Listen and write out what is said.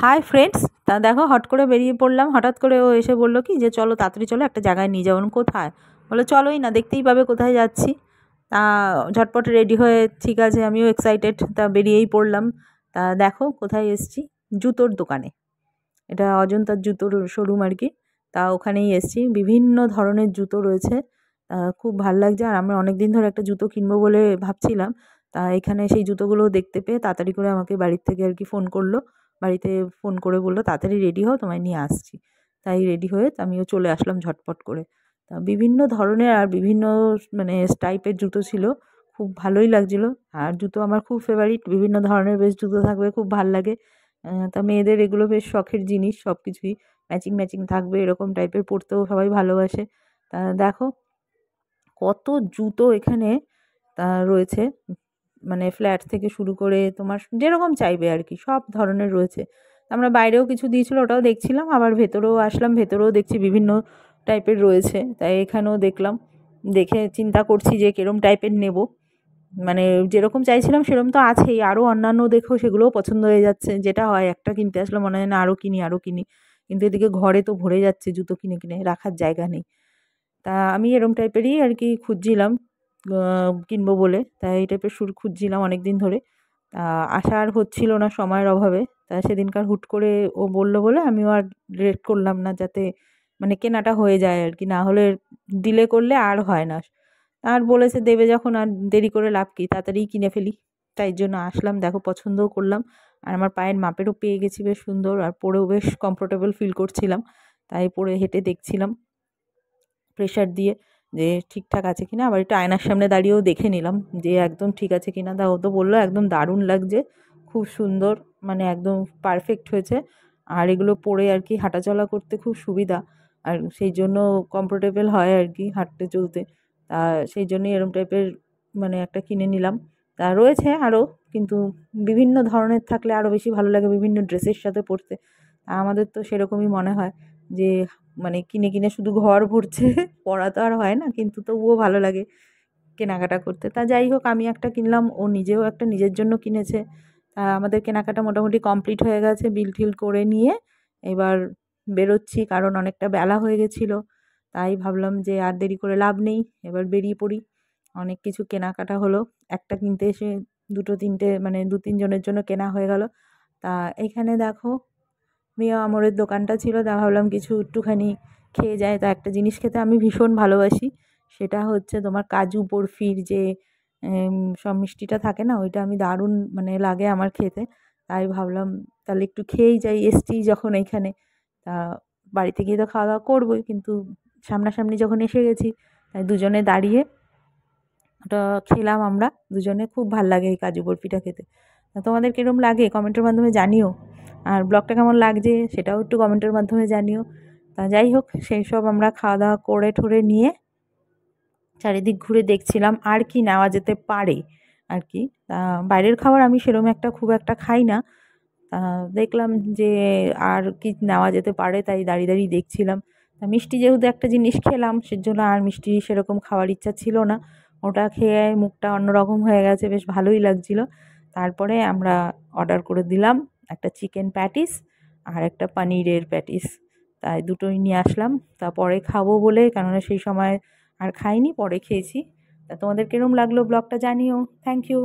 Hi friends, তা দেখো hot করে বেরিয়ে পড়লাম। হঠাৎ করে ও এসে বললো কি যে চলো তাড়াতাড়ি চলো, একটা জায়গায় নিয়ে যাবো। কোথায়? বলে চলোই না, দেখতেই পাবে কোথায় যাচ্ছি। তা ঝটপট রেডি হয়ে ঠিক আছে, আমিও এক্সাইটেড, তা বেরিয়েই পড়লাম। তা দেখো কোথায় এসছি, জুতোর দোকানে। এটা অজন্তার জুতোর শোরুম আর কি। তা ওখানেই এসছি, বিভিন্ন ধরনের জুতো রয়েছে। খুব ভাল লাগছে, আর আমরা অনেক দিন ধরে একটা জুতো কিনবো বলে ভাবছিলাম। তা এখানে সেই জুতোগুলো দেখতে পেয়ে তাড়াতাড়ি করে আমাকে বাড়ির থেকে আর কি ফোন করলো। বাড়িতে ফোন করে বললো তাড়াতাড়ি রেডি হও, তোমায় নিয়ে আসছি। তাই রেডি হয়ে আমিও চলে আসলাম ঝটপট করে। তা বিভিন্ন ধরনের আর বিভিন্ন মানে টাইপের জুতো ছিল, খুব ভালোই লাগছিলো। আর জুতো আমার খুব ফেভারিট, বিভিন্ন ধরনের বেশ জুতো থাকবে, খুব ভাল লাগে। তা মেয়েদের এগুলো বেশ শখের জিনিস, সব কিছুই ম্যাচিং ম্যাচিং থাকবে এরকম টাইপের পরতেও সবাই ভালোবাসে। তা দেখো কত জুতো এখানে রয়েছে, মানে ফ্ল্যাট থেকে শুরু করে তোমার যেরকম চাইবে আর কি সব ধরনের রয়েছে। আমরা বাইরেও কিছু দিয়েছিল, ওটাও দেখছিলাম, আবার ভেতরেও আসলাম, ভেতরেও দেখছি বিভিন্ন টাইপের রয়েছে। তাই এখানেও দেখলাম, দেখে চিন্তা করছি যে কিরম টাইপের নেব। মানে যেরকম চাইছিলাম সেরকম তো আছেই, আরও অন্যান্য দেখেও সেগুলোও পছন্দ হয়ে যাচ্ছে। যেটা হয় একটা কিনতে আসলে মনে হয় না আরও কিনি আরও কিনি, কিন্তু এদিকে ঘরে তো ভরে যাচ্ছে জুতো কিনে কিনে, রাখার জায়গা নেই। তা আমি এরম টাইপেরই আর কি খুঁজছিলাম কিনবো বলে। তাই এই টাইপের খুঁজছিলাম অনেক দিন ধরে। আসা আর হচ্ছিল না সময়ের অভাবে। তা সেদিনকার হুট করে ও বলল বলে আমিও আর লেট করলাম না, যাতে মানে কেনাটা হয়ে যায় আর কি, না হলে ডিলে করলে আর হয় না। আর বলেছে দেবে যখন আর দেরি করে লাভ কী, তাড়াতাড়িই কিনে ফেলি। তাই জন্য আসলাম, দেখো পছন্দও করলাম। আর আমার পায়ের মাপেরও পেয়ে গেছি বেশ সুন্দর, আর পরেও বেশ কমফোর্টেবল ফিল করছিলাম। তাই পরে হেঁটে দেখছিলাম প্রেশার দিয়ে যে ঠিকঠাক আছে কিনা। আবার একটু আয়নার সামনে দাঁড়িয়েও দেখে নিলাম যে একদম ঠিক আছে কিনা। তা ও তো বললো একদম দারুণ লাগছে, খুব সুন্দর, মানে একদম পারফেক্ট হয়েছে। আর এগুলো পরে আর কি হাঁটাচলা করতে খুব সুবিধা, আর সেই জন্য কমফোর্টেবল হয় আর কি হাঁটতে চলতে। তা সেই জন্যই এরম টাইপের মানে একটা কিনে নিলাম। তা রয়েছে আরও, কিন্তু বিভিন্ন ধরনের থাকলে আরও বেশি ভালো লাগে বিভিন্ন ড্রেসের সাথে পরতে। আমাদের তো সেরকমই মনে হয় যে মানে কিনে কিনে শুধু ঘর ভরছে, পড়া তো আর হয় না, কিন্তু তবুও ভালো লাগে কেনাকাটা করতে। তা যাই হোক, আমি একটা কিনলাম, ও নিজেও একটা নিজের জন্য কিনেছে। তা আমাদের কেনাকাটা মোটামুটি কমপ্লিট হয়ে গেছে, বিল টিল করে নিয়ে এবার বেরোচ্ছি, কারণ অনেকটা বেলা হয়ে গেছিলো। তাই ভাবলাম যে আর দেরি করে লাভ নেই, এবার বেরিয়ে পড়ি। অনেক কিছু কেনাকাটা হলো, একটা কিনতে এসে দুটো তিনটে মানে দু তিনজনের জন্য কেনা হয়ে গেল। তা এইখানে দেখো মিয়া আমরের দোকানটা ছিল, তা ভাবলাম কিছু একটুখানি খেয়ে যায়। তা একটা জিনিস খেতে আমি ভীষণ ভালোবাসি, সেটা হচ্ছে তোমার কাজু বরফির যে সব মিষ্টিটা থাকে না, ওইটা আমি দারুণ মানে লাগে আমার খেতে। তাই ভাবলাম তাহলে একটু খেয়েই যাই, এসছি যখন এইখানে। তা বাড়িতে গিয়ে তো খাওয়া দাওয়া করবোই, কিন্তু সামনাসামনি যখন এসে গেছি তাই দুজনে দাঁড়িয়ে ওটা খেলাম আমরা দুজনে। খুব ভাল লাগে এই কাজু বরফিটা খেতে। তা তোমাদের কীরকম লাগে কমেন্টের মাধ্যমে জানিও, আর ব্লগটা কেমন লাগছে সেটাও একটু কমেন্টের মাধ্যমে জানিও। তা যাই হোক, সেই সব আমরা খাওয়া দাওয়া করে ঠোরে নিয়ে চারিদিক ঘুরে দেখছিলাম আর কি নেওয়া যেতে পারে আর কি। তা বাইরের খাবার আমি সেরকম একটা খুব একটা খাই না। দেখলাম যে আর কি নেওয়া যেতে পারে, তাই দাঁড়িয়ে দাঁড়িয়ে দেখছিলাম। তা মিষ্টি যেহেতু একটা জিনিস খেলাম, সেজন্য আর মিষ্টি সেরকম খাওয়ার ইচ্ছা ছিল না। ওটা খেয়ে মুখটা অন্যরকম হয়ে গেছে, বেশ ভালোই লাগছিলো। তারপরে আমরা অর্ডার করে দিলাম একটা চিকেন প্যাটিস আর একটা পনিরের প্যাটিস। তাই দুটোই নিয়ে আসলাম। তা পরে খাবো বলে, কেননা সেই সময় আর খাইনি, পরে খেয়েছি। তা তোমাদের কিরম লাগলো ব্লগটা জানিও। Thank you.